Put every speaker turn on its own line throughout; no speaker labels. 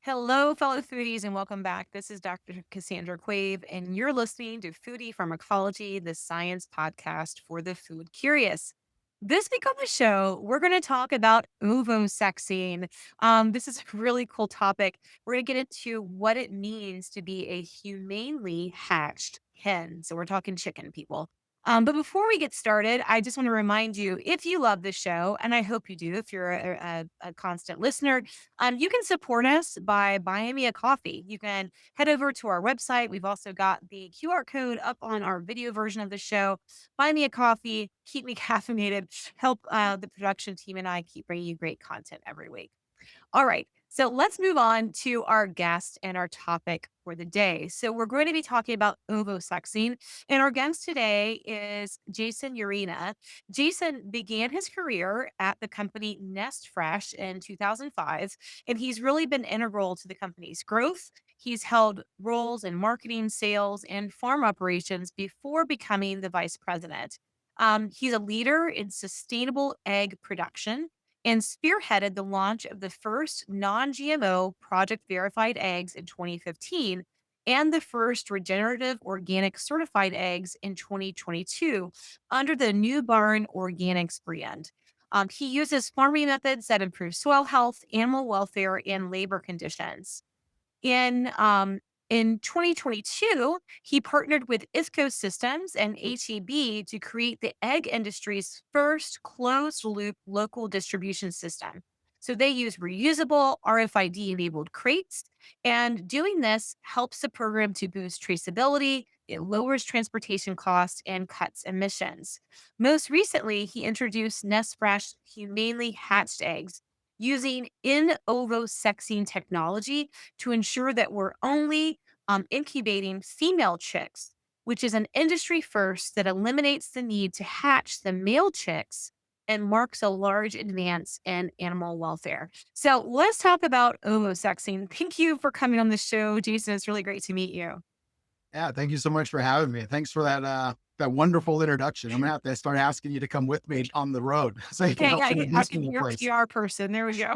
Hello, fellow foodies, and welcome back. This is Dr. Cassandra Quave, and you're listening to Foodie Pharmacology, the science podcast for the food curious. This week on the show, we're going to talk about ovosexing. This is a really cool topic. We're going to get into what it means to be a humanely hatched hen. So we're talking chicken, people. But before we get started, I just want to remind you, if you love this show, and I hope you do, if you're a constant listener, you can support us by buying me a coffee. You can head over to our website. We've also got the QR code up on our video version of the show. Buy me a coffee, keep me caffeinated, help the production team and I keep bringing you great content every week. All right. So let's move on to our guest and our topic for the day. So we're going to be talking about ovosexing. And our guest today is Jasen Urena. Jason began his career at the company NestFresh in 2005, and he's really been integral to the company's growth. He's held roles in marketing, sales, and farm operations before becoming the vice president. He's a leader in sustainable egg production and spearheaded the launch of the first non-GMO project verified eggs in 2015 and the first regenerative organic certified eggs in 2022 under the New Barn Organics brand. He uses farming methods that improve soil health, animal welfare, and labor conditions. In 2022, he partnered with IFCO Systems and HEB to create the egg industry's first closed loop local distribution system. So they use reusable RFID enabled crates, and doing this helps the program to boost traceability. It lowers transportation costs and cuts emissions. Most recently, he introduced NestFresh humanely hatched eggs using in-ovo sexing technology to ensure that we're only incubating female chicks, which is an industry first that eliminates the need to hatch the male chicks and marks a large advance in animal welfare. So let's talk about ovosexing. Thank you for coming on the show, Jason. It's really great to meet you.
Yeah, thank you so much for having me. Thanks for that wonderful introduction. I'm gonna have to start asking you to come with me on the road so you can
Okay,
help introduce me to the
you're a
place.
PR person. There we go.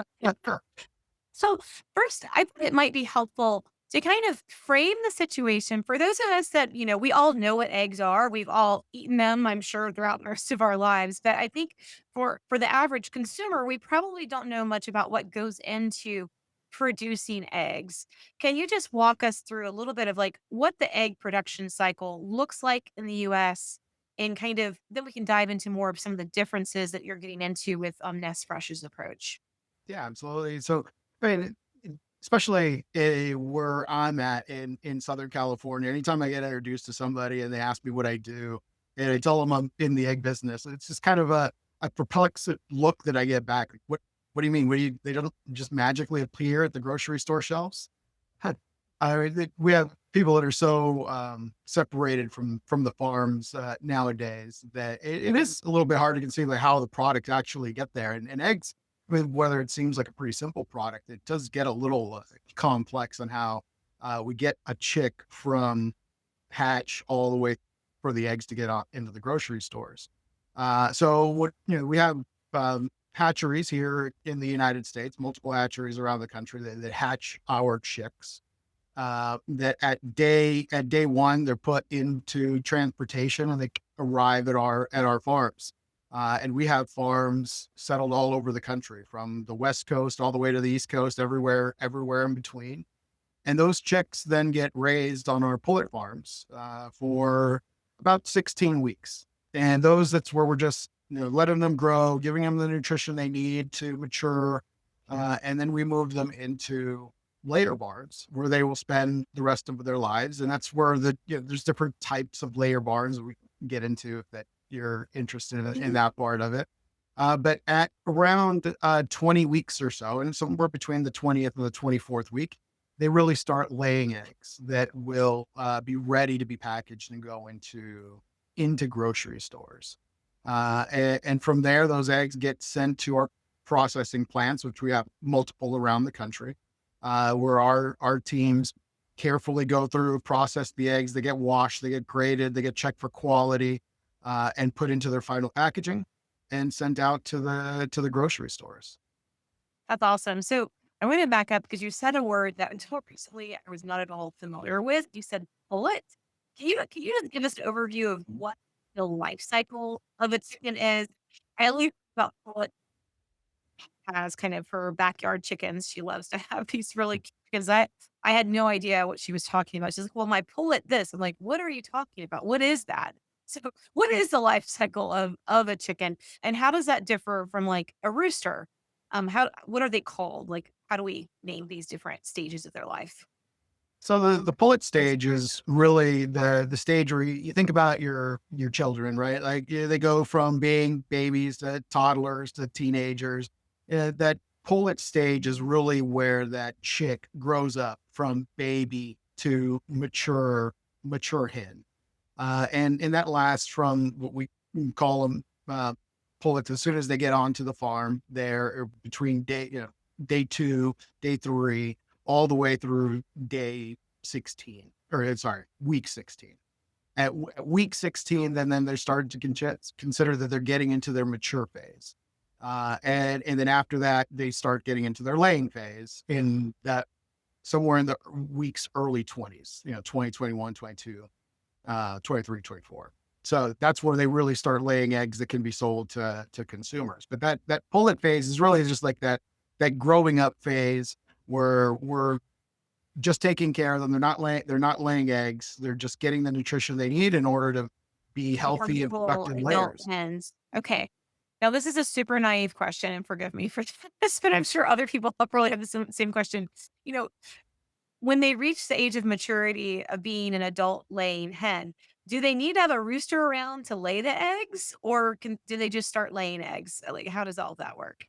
So, first, I thought it might be helpful to kind of frame the situation for those of us that, we all know what eggs are. We've all eaten them, I'm sure, throughout most of our lives. But I think for the average consumer, we probably don't know much about what goes into producing eggs. Can you just walk us through a little bit of like what the egg production cycle looks like in the US? And kind of then we can dive into more of some of the differences that you're getting into with Nest Fresh's approach.
Yeah, absolutely. So, I mean, especially where I'm at in Southern California, anytime I get introduced to somebody and they ask me what I do, and I tell them I'm in the egg business, it's just kind of a perplexed look that I get back. Like, what do you mean? They don't just magically appear at the grocery store shelves? Huh. We have people that are so separated from the farms nowadays that it is a little bit hard to conceive like how the product actually get there. And eggs, I mean, whether it seems like a pretty simple product, it does get a little complex on how we get a chick from hatch all the way for the eggs to get out into the grocery stores. So what we have hatcheries here in the United States, multiple hatcheries around the country that hatch our chicks. That at day one they're put into transportation and they arrive at our farms. And we have farms settled all over the country, from the West Coast all the way to the East Coast, everywhere in between. And those chicks then get raised on our pullet farms for about 16 weeks. And that's where we're just letting them grow, giving them the nutrition they need to mature, and then we move them into layer barns where they will spend the rest of their lives. And that's where there's different types of layer barns that we can get into if that you're interested in that part of it. But at around 20 weeks or so, and somewhere between the 20th and the 24th week, they really start laying eggs that will be ready to be packaged and go into grocery stores. And from there, those eggs get sent to our processing plants, which we have multiple around the country, where our teams carefully go through, process the eggs. They get washed, they get graded, they get checked for quality, and put into their final packaging and sent out to the grocery stores.
That's awesome. So I want to back up because you said a word that until recently I was not at all familiar with. You said pullet. Can you just give us an overview of what the life cycle of a chicken is? I only about pullet has kind of her backyard chickens. She loves to have these really cute chickens. I had no idea what she was talking about. She's like, "Well, my pullet this." I'm like, "What are you talking about? What is that?" So, what is the life cycle of a chicken, and how does that differ from like a rooster? How what are they called? Like, how do we name these different stages of their life?
So the pullet stage is really the stage where you think about your children, right? Like they go from being babies to toddlers to teenagers. That pullet stage is really where that chick grows up from baby to mature hen, and that lasts from what we call them pullets as soon as they get onto the farm. They're between day two, day three, all the way through day 16, or sorry, week 16. At week 16, then they're starting to consider that they're getting into their mature phase. And then after that, they start getting into their laying phase in that somewhere in the week's early 20s, 20, 21, 22, 23, 24. So that's where they really start laying eggs that can be sold to consumers. But that pullet phase is really just like that growing up phase where we're just taking care of them. They're not laying eggs. They're just getting the nutrition they need in order to be healthy and
Remarkable
productive
adult
layers.
hens. Okay. Now, this is a super naive question, and forgive me for this, but I'm sure other people probably have the same question. You know, when they reach the age of maturity of being an adult laying hen, do they need to have a rooster around to lay the eggs, or do they just start laying eggs? Like, how does all that work?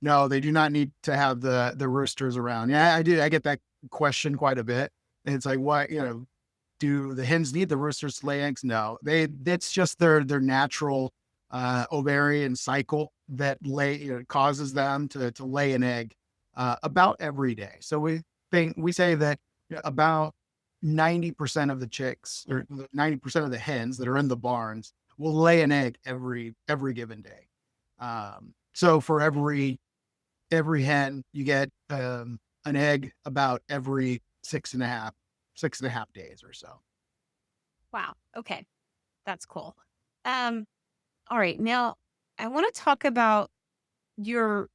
No, they do not need to have the roosters around. Yeah, I do. I get that question quite a bit. And it's like, why, do the hens need the roosters to lay eggs? No, that's just their natural ovarian cycle that causes them to lay an egg about every day. So we say that about 90% of the chicks or 90% of the hens that are in the barns will lay an egg every given day. So for every hen, you get an egg about every 6.5 days or so.
Wow. Okay. That's cool. Um, all right. Now, I want to talk about your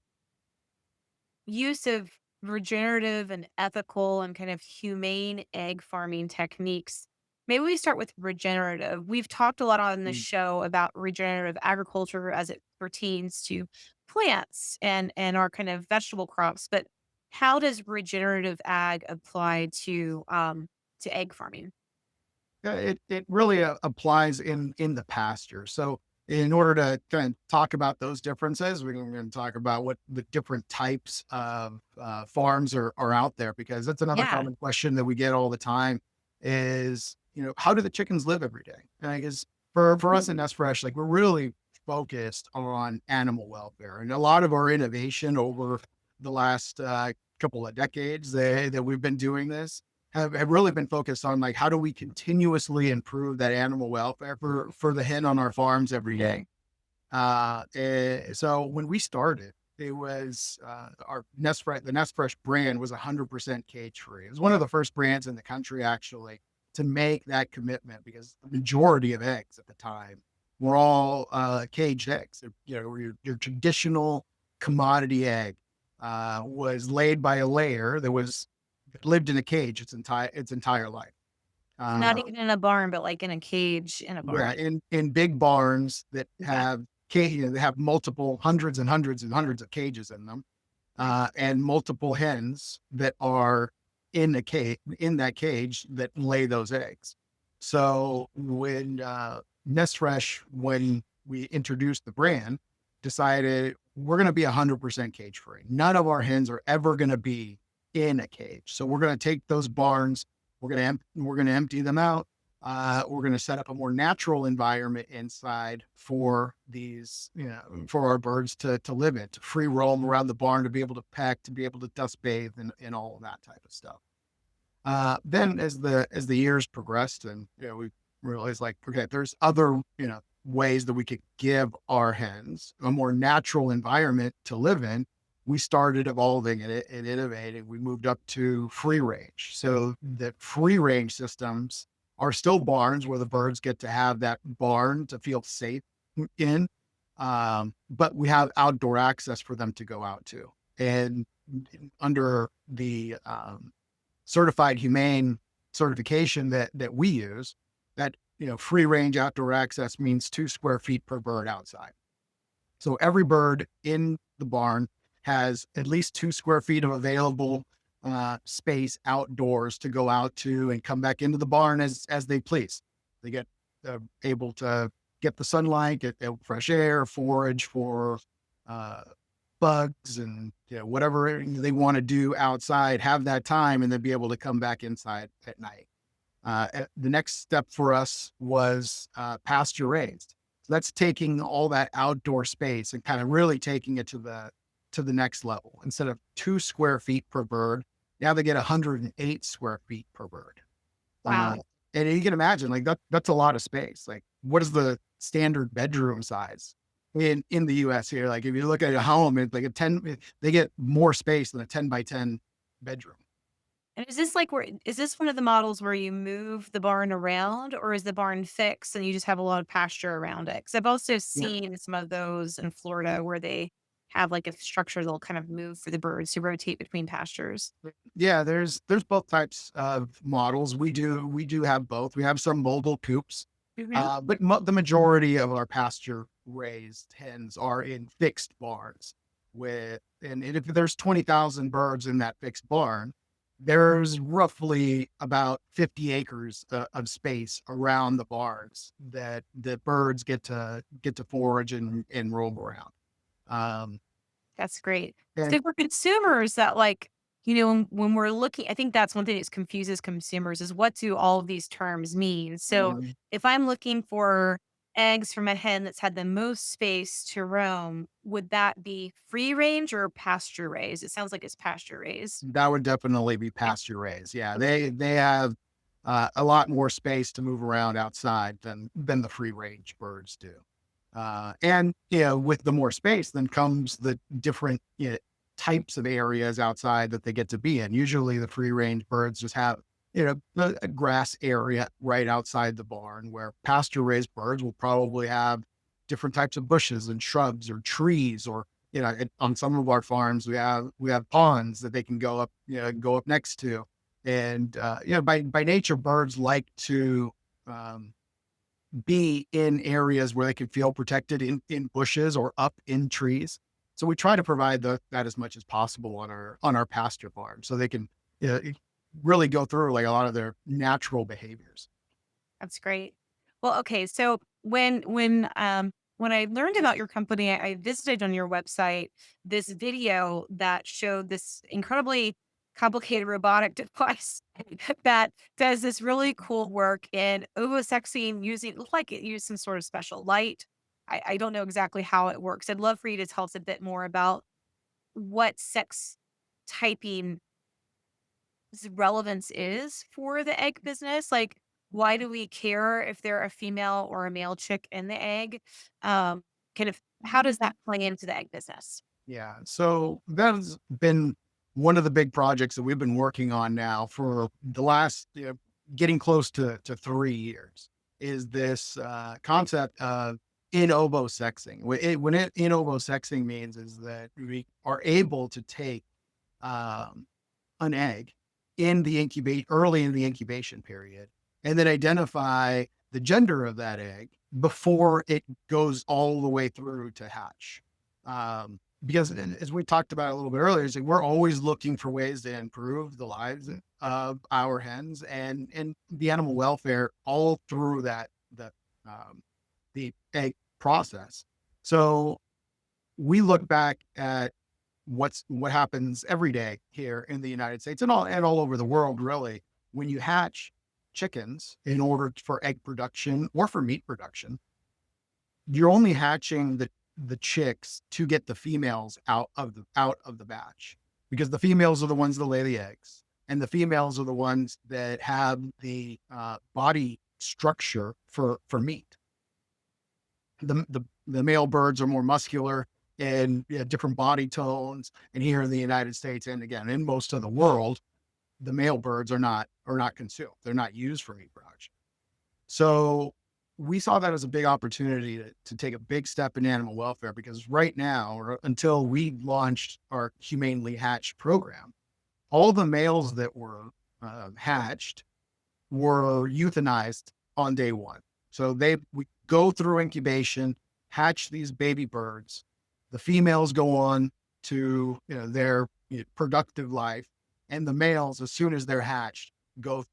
use of regenerative and ethical and kind of humane egg farming techniques. Maybe we start with regenerative. We've talked a lot on the
Mm.
show about regenerative agriculture as it pertains to plants and our kind of vegetable crops, but how does regenerative ag apply to egg farming?
Yeah, it really applies in the pasture. So in order to kind of talk about those differences, we're going to talk about what the different types of farms are out there, because that's another
Yeah.
common question that we get all the time is, how do the chickens live every day? And I guess for us in NestFresh, like we're really focused on animal welfare, and a lot of our innovation over the last couple of decades that we've been doing this have really been focused on, like, how do we continuously improve that animal welfare for the hen on our farms every day. So when we started, it was our NestFresh. The NestFresh brand was 100% cage free. It was one of the first brands in the country actually to make that commitment, because the majority of eggs at the time were all caged eggs. Your traditional commodity egg was laid by a layer that lived in a cage its entire life.
Not
Uh,
even in a barn, but like in a cage in a
yeah,
barn.
in big barns that
Yeah.
have they have multiple hundreds and hundreds and hundreds of cages in them, and multiple hens that are in that cage that lay those eggs. So when when we introduced the brand, decided we're going to be 100% cage free. None of our hens are ever going to be in a cage. So we're going to take those barns, we're going to empty them out. We're going to set up a more natural environment inside for for our birds to live in, to free roam around the barn, to be able to peck, to be able to dust bathe, and all of that type of stuff. Then as the years progressed, and we realized, like, okay, there's other ways that we could give our hens a more natural environment to live in. we started evolving and innovating. We moved up to free range. So the free range systems are still barns where the birds get to have that barn to feel safe in. But we have outdoor access for them to go out to. And under the certified humane certification that we use, that free range outdoor access means 2 square feet per bird outside. So every bird in the barn has at least 2 square feet of available space outdoors to go out to and come back into the barn as they please. They get able to get the sunlight, get fresh air, forage for uh, bugs, and whatever they want to do outside. Have that time, and then be able to come back inside at night. The next step for us was pasture raised. So that's taking all that outdoor space and kind of really taking it to the next level. Instead of 2 square feet per bird, now they get 108 square feet per bird. Uh,
Wow.
and you can imagine, like, that's a lot of space. Like, what is the standard bedroom size in the US here? Like, if you look at a home, it's like they get more space than a 10 by 10 bedroom.
And is this like where is this one of the models where you move the barn around, or is the barn fixed and you just have a lot of pasture around it? Because I've also
Yeah.
seen some of those in Florida where they have like a structure they'll kind of move for the birds to rotate between pastures.
Yeah, there's both types of models. We do have both. We have some mobile coops,
Mhm.
but the majority of our pasture raised hens are in fixed barns. And if there's 20,000 birds in that fixed barn, there's roughly about 50 acres of space around the barns that the birds get to forage and roam around. Um,
That's great.
and
So for consumers that like, when we're looking, I think that's one thing that confuses consumers is what do all of these terms mean? So if I'm looking for eggs from a hen that's had the most space to roam, would that be free range or pasture raised? It sounds like it's pasture raised.
That would definitely be pasture raised. Yeah, they have a lot more space to move around outside than the free range birds do. And with the more space, then comes the different types of areas outside that they get to be in. Usually, the free range birds just have a grass area right outside the barn, where pasture raised birds will probably have different types of bushes and shrubs or trees, or on some of our farms, we have ponds that they can go up next to. And by nature, birds like to um, be in areas where they can feel protected in bushes or up in trees. So we try to provide that as much as possible on our pasture farm, so they can really go through like a lot of their natural behaviors.
That's great. Well, okay. So when I learned about your company, I visited on your website this video that showed this incredibly complicated robotic device that does this really cool work in ovosexing using it looked like it used some sort of special light. I don't know exactly how it works. I'd love for you to tell us a bit more about what sex typing relevance is for the egg business. Like, why do we care if they're a female or a male chick in the egg? Um, kind of how does that play into the egg business?
Yeah. So that has been one of the big projects that we've been working on now for the last, getting close to 3 years, is this concept of in-ovo sexing. In-ovo sexing means is that we are able to take um, an egg early in the incubation period, and then identify the gender of that egg before it goes all the way through to hatch. Because as we talked about a little bit earlier, is like we're always looking for ways to improve the lives of our hens and the animal welfare all through um, the egg process. So we look back at what happens every day here in the United States and all over the world, really, when you hatch chickens in order for egg production or for meat production. You're only hatching the chicks to get the females out of the batch, because the females are the ones that lay the eggs, and the females are the ones that have the body structure for meat. The male birds are more muscular, and different body tones. And here in the United States, and again in most of the world, the male birds are not consumed. They're not used for meat production. So we saw that as a big opportunity to take a big step in animal welfare, because right now, or until we launched our Humanely Hatched program, all the males that were hatched were euthanized on day one. So we go through incubation, hatch these baby birds. The females go on to their productive life, and the males, as soon as they're hatched, go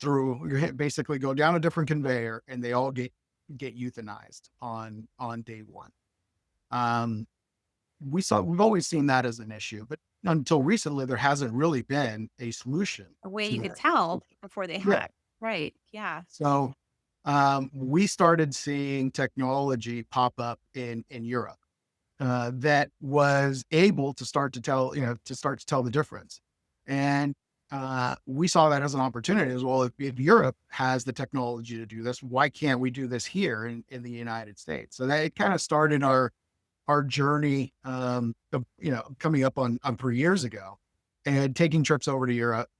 through basically go down a different conveyor, and they all get euthanized on day one. Um, we've always seen that as an issue, but until recently, there hasn't really been a solution
A way
to
you could
that.
tell before they
Yeah.
hatch. Right. Yeah.
So we started seeing technology pop up in Europe that was able to start to tell, to tell the difference. And we saw that as an opportunity as well. If Europe has the technology to do this, why can't we do this here in the United States? So that kind of started our journey, coming up on 3 years ago, and taking trips over to Europe.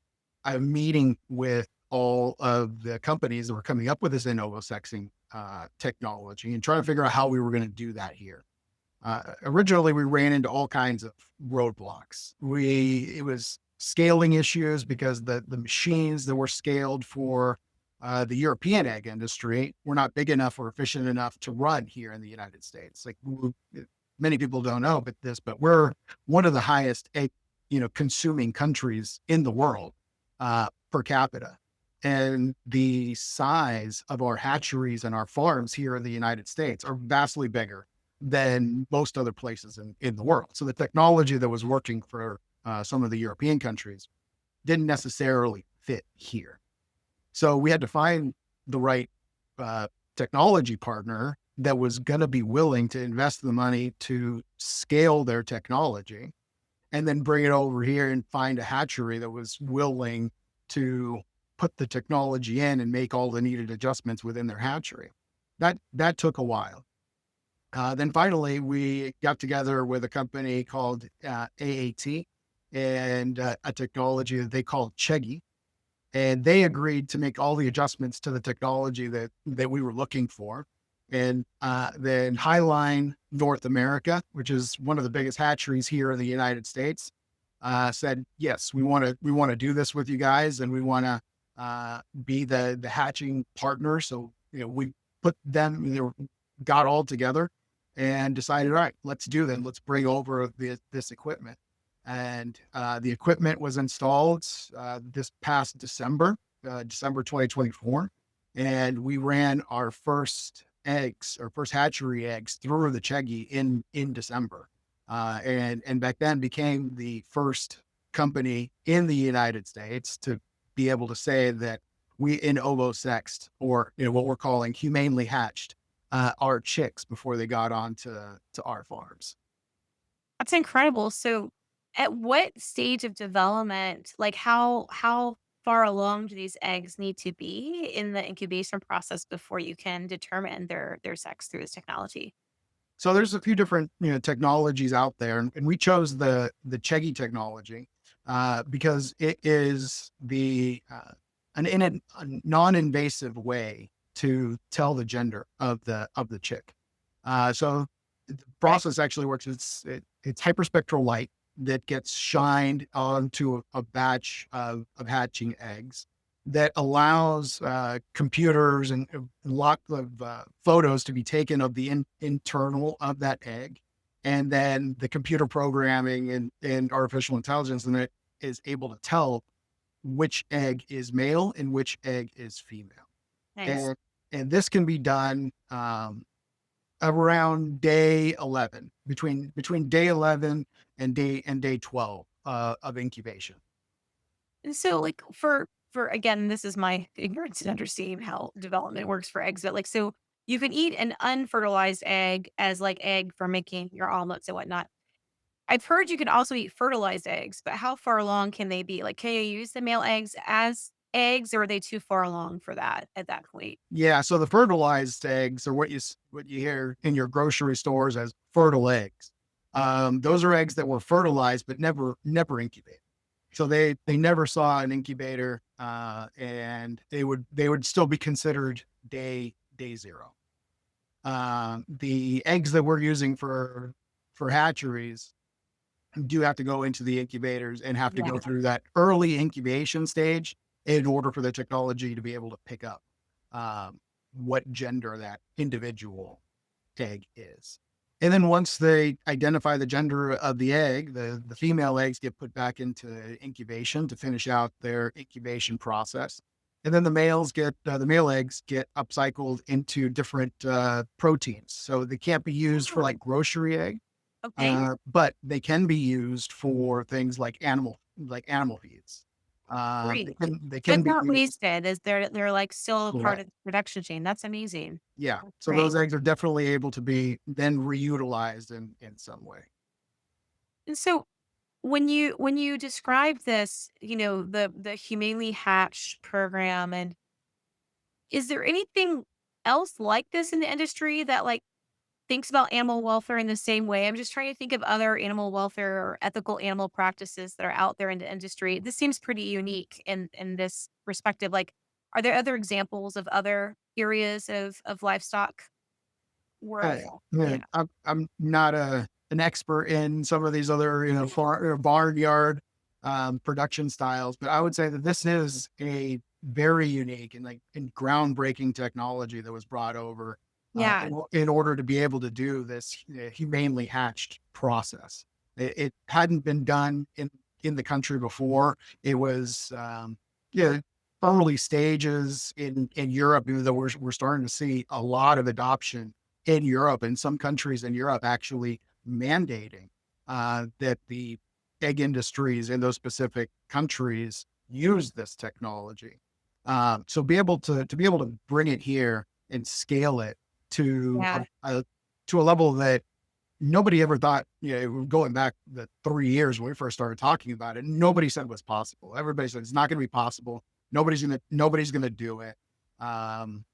I'm meeting with all of the companies that were coming up with this in-ovo sexing technology, and trying to figure out how we were going to do that here. Originally, we ran into all kinds of roadblocks. It was scaling issues, because the machines that were scaled for the European egg industry were not big enough or efficient enough to run here in the United States. Like, many people don't know, but we're one of the highest egg, consuming countries in the world per capita. And the size of our hatcheries and our farms here in the United States are vastly bigger than most other places in the world. So the technology that was working for some of the European countries didn't necessarily fit here. So we had to find the right uh, technology partner that was going to be willing to invest the money to scale their technology, and then bring it over here and find a hatchery that was willing to put the technology in and make all the needed adjustments within their hatchery. That took a while. Then finally, we got together with a company called AAT, and a technology that they called Cheggy, and they agreed to make all the adjustments to the technology that we were looking for. And then Highline North America, which is one of the biggest hatcheries here in the United States, said, "Yes, we want to do this with you guys, and we want to be the hatching partner." So we put them, got all together, and decided, all right, let's do that. Let's bring over this equipment. And the equipment was installed this past December, December 2024, and we ran our first hatchery eggs through the Cheggy in December, and back then became the first company in the United States to be able to say that we in-ovo sexed, or what we're calling humanely hatched, our chicks before they got on to our farms.
That's incredible. So, at what stage of development, like how far along do these eggs need to be in the incubation process before you can determine their sex through this technology?
So there's a few different technologies out there, and we chose the Cheggy technology because it is a non-invasive way to tell the gender of the chick. So the
Okay.
process actually works. It's hyperspectral light that gets shined onto a batch of hatching eggs, that allows computers and a lot of photos to be taken of the internal of that egg. And then the computer programming and artificial intelligence in it is able to tell which egg is male and which egg is female.
Nice.
And this can be done around day 11, between day 11 and day 12 of incubation.
And so, like for again, this is my ignorance in understanding how development works for eggs, but like so you can eat an unfertilized egg as like egg for making your omelets and whatnot. I've heard you can also eat fertilized eggs, but how far along can they be? Like, can you use the male eggs as eggs, or are they too far along for that at that point?
Yeah, so the fertilized eggs are what you hear in your grocery stores as fertile eggs. Those are eggs that were fertilized but never incubated. So they never saw an incubator, and they would still be considered day zero. The eggs that we're using for hatcheries do have to go into the incubators and have to
Yeah.
go through that early incubation stage in order for the technology to be able to pick up what gender that individual egg is. And then once they identify the gender of the egg, the female eggs get put back into incubation to finish out their incubation process. And then the male eggs get upcycled into different proteins. So they can't be used for like grocery egg,
Okay.
but they can be used for things like animal feeds. They
Great.
can
But
be
not
used.
wasted, as they're, like, still a part
Correct.
of the production chain. That's amazing.
Yeah.
That's
So
great.
those eggs are definitely able to be then reutilized in some way.
And so when you describe this, the Humanely Hatched program, and is there anything else like this in the industry that, like, thinks about animal welfare in the same way? I'm just trying to think of other animal welfare or ethical animal practices that are out there in the industry. This seems pretty unique in this perspective. Like, are there other examples of other areas of livestock
Uh,
work?
yeah,
Yeah.
I'm not an expert in some of these other, barnyard production styles, but I would say that this is a very unique and groundbreaking technology that was brought over
Yeah.
in order to be able to do this humanely hatched process. It hadn't been done in the country before. It was yeah, early stages in Europe, even though we're starting to see a lot of adoption in Europe, and some countries in Europe actually mandating that the egg industries in those specific countries use this technology. So be able to bring it here and scale it to
Yeah.
to a level that nobody ever thought. Going back the 3 years when we first started talking about it, nobody said it was possible. Everybody said it's not going to be possible. Nobody's gonna do it. Um,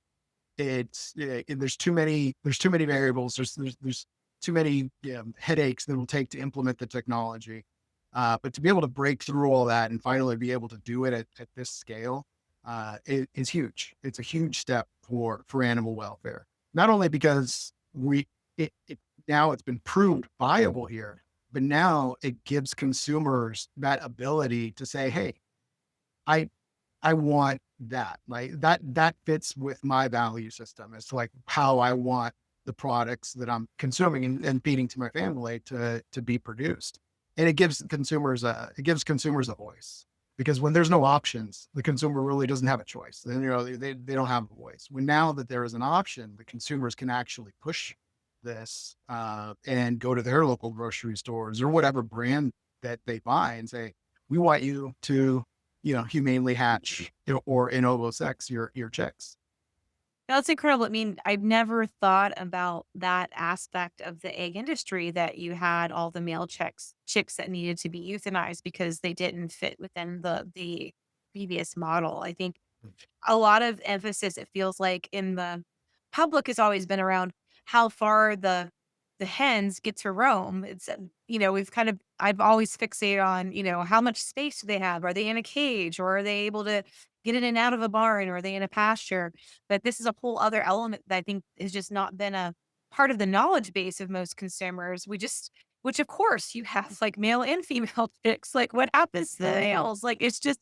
there's too many variables. There's too many headaches that it will take to implement the technology. But to be able to break through all that and finally be able to do it at this scale is huge. It's a huge step for animal welfare. Not only because it now it's been proved viable here, but now it gives consumers that ability to say, "Hey, I I want that. Like that fits with my value system as to like how I want the products that I'm consuming and feeding to my family to be produced." And it gives consumers a voice. Because when there's no options, the consumer really doesn't have a choice. Then they don't have a voice. When now that there is an option, the consumers can actually push this and go to their local grocery stores or whatever brand that they buy and say, "We want you to humanely hatch or in-ovo sex your chicks."
That's incredible. I mean, I've never thought about that aspect of the egg industry, that you had all the male chicks that needed to be euthanized because they didn't fit within the previous model. I think a lot of emphasis, it feels like, in the public has always been around how far the hens get to roam. It's I've always fixated on, how much space do they have? Are they in a cage, or are they able to get in and out of a barn, or are they in a pasture? But this is a whole other element that I think has just not been a part of the knowledge base of most consumers. Which of course you have like male and female chicks. Like, what happens to the males? Like, it's just,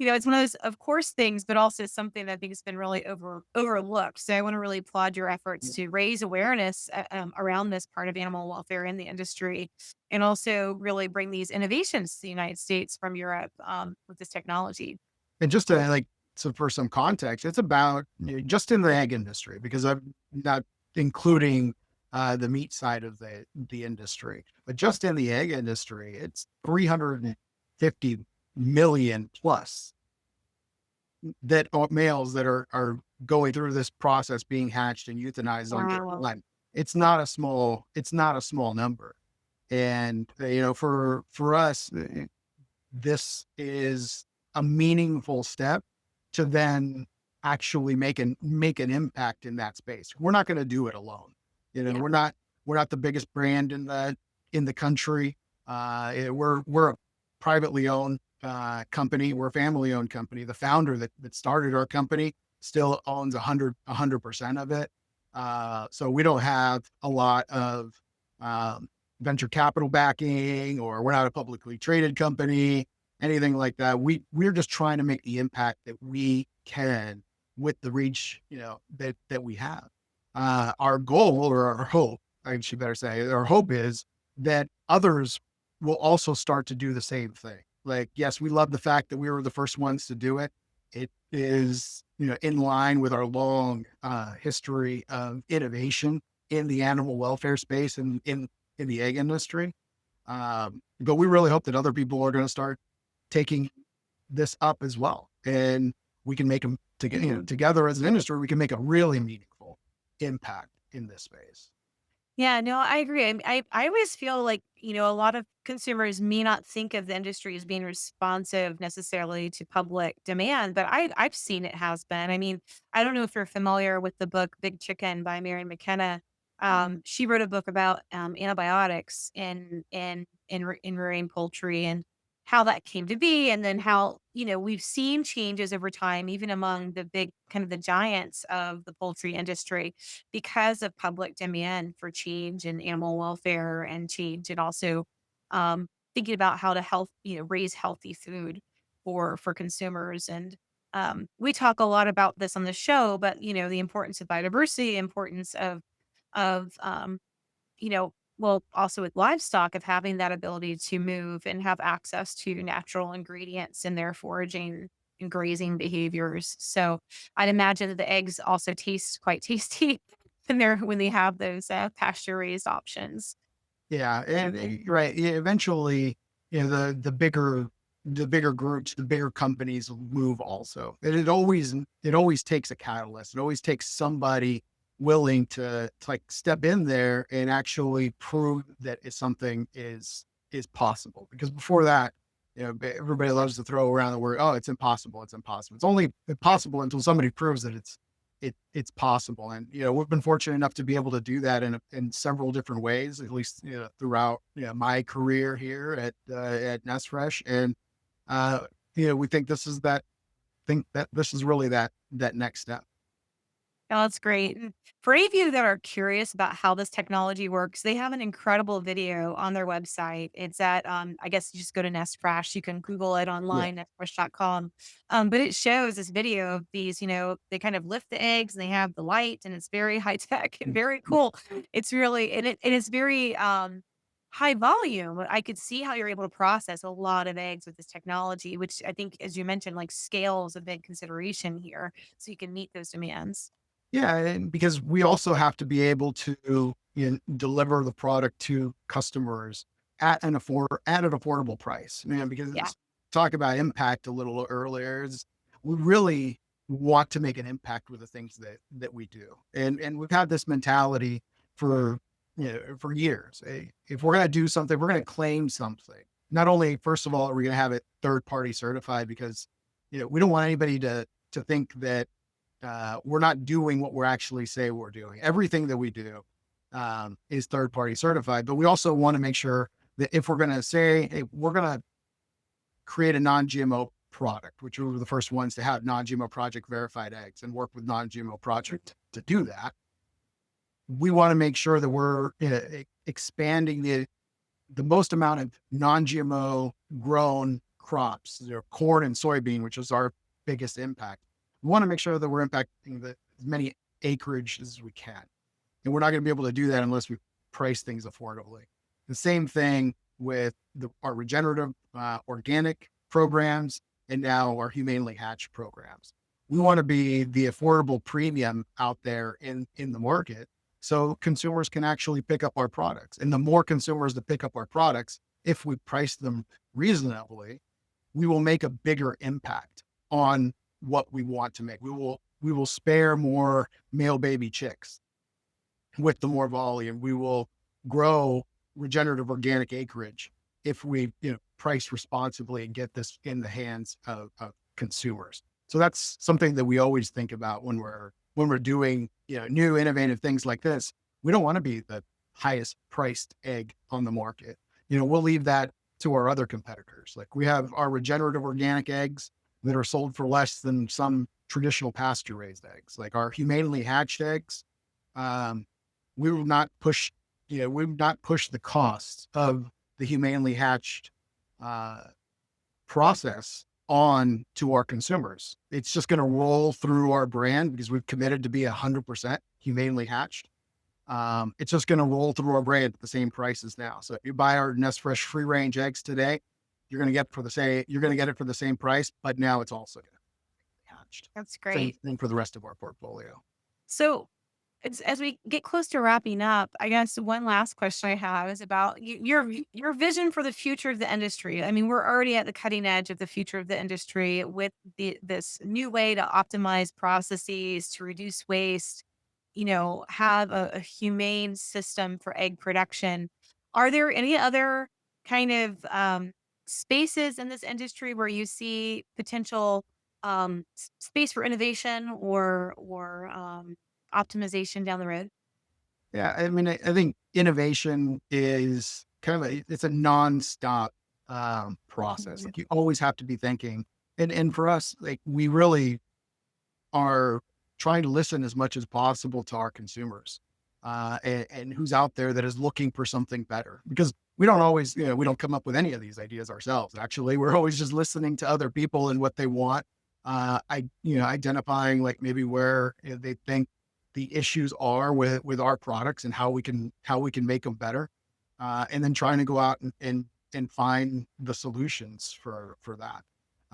it's one of those, of course, things, but also something that I think has been really overlooked. So I want to really applaud your efforts to raise awareness around this part of animal welfare in the industry, and also really bring these innovations to the United States from Europe with this technology.
And just to so for some context, it's about just in the egg industry, because I'm not including the meat side of the industry, but just in the egg industry, it's 350 million plus that are males that are going through this process, being hatched and euthanized on day
Wow.
one. It's not a small number. And for us, this is a meaningful step to then actually make an impact in that space. We're not going to do it alone.
Yeah.
We're not the biggest brand in the country. We're a privately owned company. We're a family owned company. The founder that started our company still owns 100% of it. So we don't have a lot of venture capital backing, or we're not a publicly traded company, anything like that. We're just trying to make the impact that we can with the reach, that we have. Our goal, or our hope, I should better say, our hope is that others will also start to do the same thing. Like, yes, we love the fact that we were the first ones to do it. It is, in line with our long history of innovation in the animal welfare space and in the egg industry. But we really hope that other people are going to start taking this up as well, and we can make them together as an industry. We can make a really meaningful impact in this space.
Yeah, no, I agree. I always feel like, a lot of consumers may not think of the industry as being responsive necessarily to public demand, but I've seen it has been. I mean, I don't know if you're familiar with the book Big Chicken by Mary McKenna. She wrote a book about antibiotics in rearing poultry and how that came to be, and then how we've seen changes over time, even among the big kind of the giants of the poultry industry because of public demand for change in animal welfare and change, and also thinking about how to raise healthy food for consumers. And we talk a lot about this on the show, but the importance of biodiversity, importance of well, also with livestock, of having that ability to move and have access to natural ingredients in their foraging and grazing behaviors. So I'd imagine that the eggs also taste quite tasty when they have those pasture raised options.
Yeah, and right. Yeah, eventually, the bigger groups, the bigger companies will move also. And it always takes a catalyst. It always takes somebody willing to like step in there and actually prove that something is possible. Because before that, everybody loves to throw around the word, "Oh, it's impossible. It's impossible." It's only impossible until somebody proves that it's possible. And we've been fortunate enough to be able to do that in several different ways, at least throughout my career here at NestFresh. And we think that this is really that next step.
Oh, that's great. And for any of you that are curious about how this technology works, they have an incredible video on their website. It's at, I guess you just go to NestFresh. You can Google it
Yeah.
online, nestfresh.com. But it shows this video of these, they kind of lift the eggs and they have the light, and it's very high tech and very cool. It's really, and it is very high volume. I could see how you're able to process a lot of eggs with this technology, which I think, as you mentioned, like scale is a big consideration here. So you can meet those demands.
Yeah, and because we also have to be able to deliver the product to customers at an affordable price.
Yeah.
Because talk about impact a little earlier, is we really want to make an impact with the things that we do, and we've had this mentality for for years. If we're going to do something, we're going to claim something. Not only, first of all, are we going to have it third party certified, because we don't want anybody to think that we're not doing what we're actually say we're doing. Everything that we do is third party certified, but we also want to make sure that if we're going to say, hey, we're going to create a non-GMO product, which we were the first ones to have non-GMO project verified eggs and work with non-GMO project to do that, we want to make sure that we're expanding the most amount of non-GMO grown crops, corn and soybean, which is our biggest impact. We want to make sure that we're impacting as many acreage as we can. And we're not going to be able to do that unless we price things affordably. The same thing with our regenerative organic programs, and now our Humanely Hatched programs. We want to be the affordable premium out there in the market, so consumers can actually pick up our products. And the more consumers that pick up our products, if we price them reasonably, we will make a bigger impact on what we want to make. We will spare more male baby chicks with the more volume. We will grow regenerative organic acreage if we price responsibly and get this in the hands of consumers. So that's something that we always think about when we're doing new innovative things like this. We don't want to be highest priced egg on the market. We'll leave that to our other competitors. Like we have our regenerative organic eggs that are sold for less than some traditional pasture raised eggs, like our humanely hatched eggs. Um, we will not push, we will not push the costs of the humanely hatched uh, process on to our consumers. It's just going to roll through our brand because we've committed to be 100% humanely hatched. It's just going to roll through our brand at the same prices now. So if you buy our NestFresh free range eggs today, you're going to get it for the same price, but now it's also going to be hatched.
That's
Same
great.
thing for the rest of our portfolio.
So, as we get close to wrapping up, I guess one last question I have is about your vision for the future of the industry. I mean, we're already at the cutting edge of the future of the industry with this new way to optimize processes to reduce waste. Have a humane system for egg production. Are there any other kind of spaces in this industry where you see potential space for innovation or optimization down the road?
Yeah, I mean, I think innovation is kind of it's a nonstop process.
Mhm.
Like you always have to be thinking, and for us, like we really are trying to listen as much as possible to our consumers, and who's out there that is looking for something better. Because we don't always, we don't come up with any of these ideas ourselves. Actually, we're always just listening to other people and what they want. Identifying like maybe where they think the issues are with our products and how we can make them better, and then trying to go out and find the solutions for that.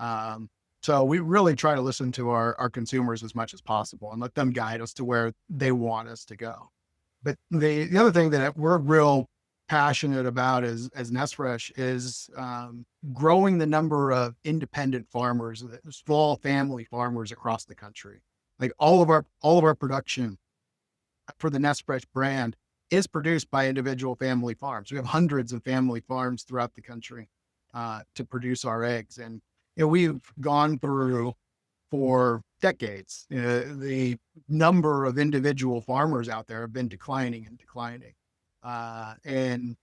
Um, so we really try to listen to our consumers as much as possible and let them guide us to where they want us to go. But the other thing that we're real passionate about as NestFresh is growing the number of independent farmers, small family farmers across the country. Like all of our production for the NestFresh brand is produced by individual family farms. We have hundreds of family farms throughout the country to produce our eggs, and we've gone through for decades. The number of individual farmers out there have been declining and declining, and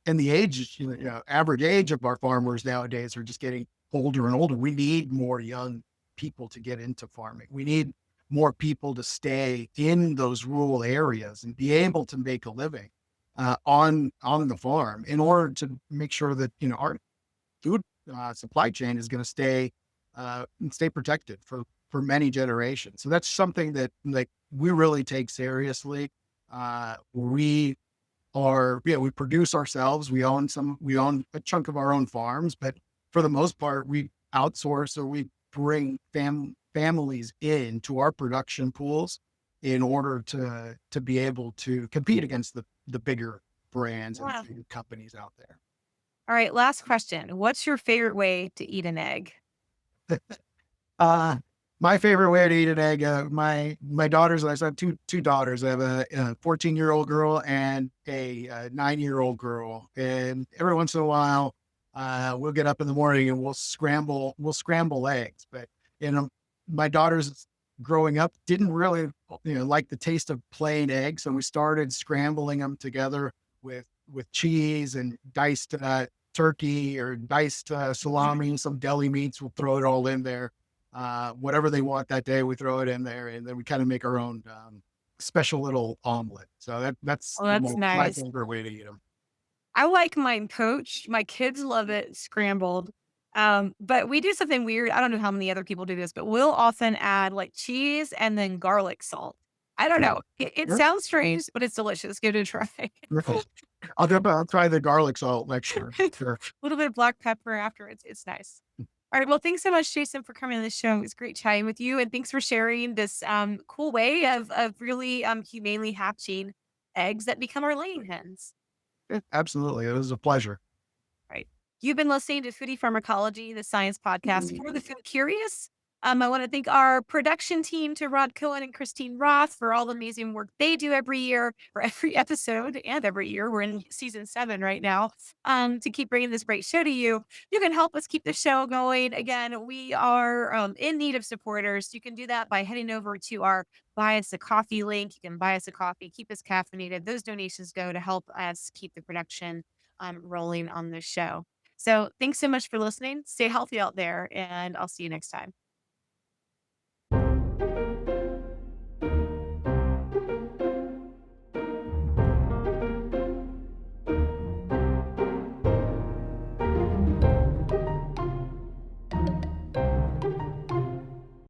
the age, average age of our farmers nowadays are just getting older and older. We need more young people to get into farming. We need more people to stay in those rural areas and be able to make a living on the farm in order to make sure that our food supply chain is going to stay protected for many generations. So that's something that like we really take seriously. We produce ourselves. We own a chunk of our own farms, but for the most part, we outsource or we bring families into our production pools in order to be able to compete against the bigger brands and
Yeah.
bigger companies out there.
All right, last question. What's your favorite way to eat an egg?
Uh, my favorite way to eat an egg, my daughters, I have two daughters. I have a 14-year-old girl and a 9-year-old girl. And every once in a while, we'll get up in the morning and we'll scramble eggs. But, you know, my daughters growing up didn't really, like the taste of plain eggs. So we started scrambling them together with cheese and diced turkey or diced salami, some deli meats. We'll throw it all in there, whatever they want that day, we throw it in there, and then we kind of make our own special little omelet. So that's
Oh, that's
my
nice.
favorite way to eat them.
I like mine poached. My kids love it scrambled. But we do something weird. I don't know how many other people do this, but we'll often add like cheese and then garlic salt. I don't know. It
Sure,
sounds strange, but it's delicious. Give it a try.
sure. I'll try the garlic salt next year.
A
Sure.
little bit of black pepper after. It's nice. All right. Well, thanks so much, Jason, for coming on the show. It was great chatting with you, and thanks for sharing this cool way of really humanely hatching eggs that become our laying hens.
Yeah, absolutely. It was a pleasure.
Right. You've been listening to Foodie Pharmacology, the science podcast for the food curious. I want to thank our production team to Rod Cohen and Christine Roth for all the amazing work they do every year for every episode and every year. We're in season 7 right now. To keep bringing this great show to you, you can help us keep the show going. Again, we are in need of supporters. You can do that by heading over to our buy us a coffee link. You can buy us a coffee, keep us caffeinated. Those donations go to help us keep the production rolling on this show. So thanks so much for listening. Stay healthy out there, and I'll see you next time.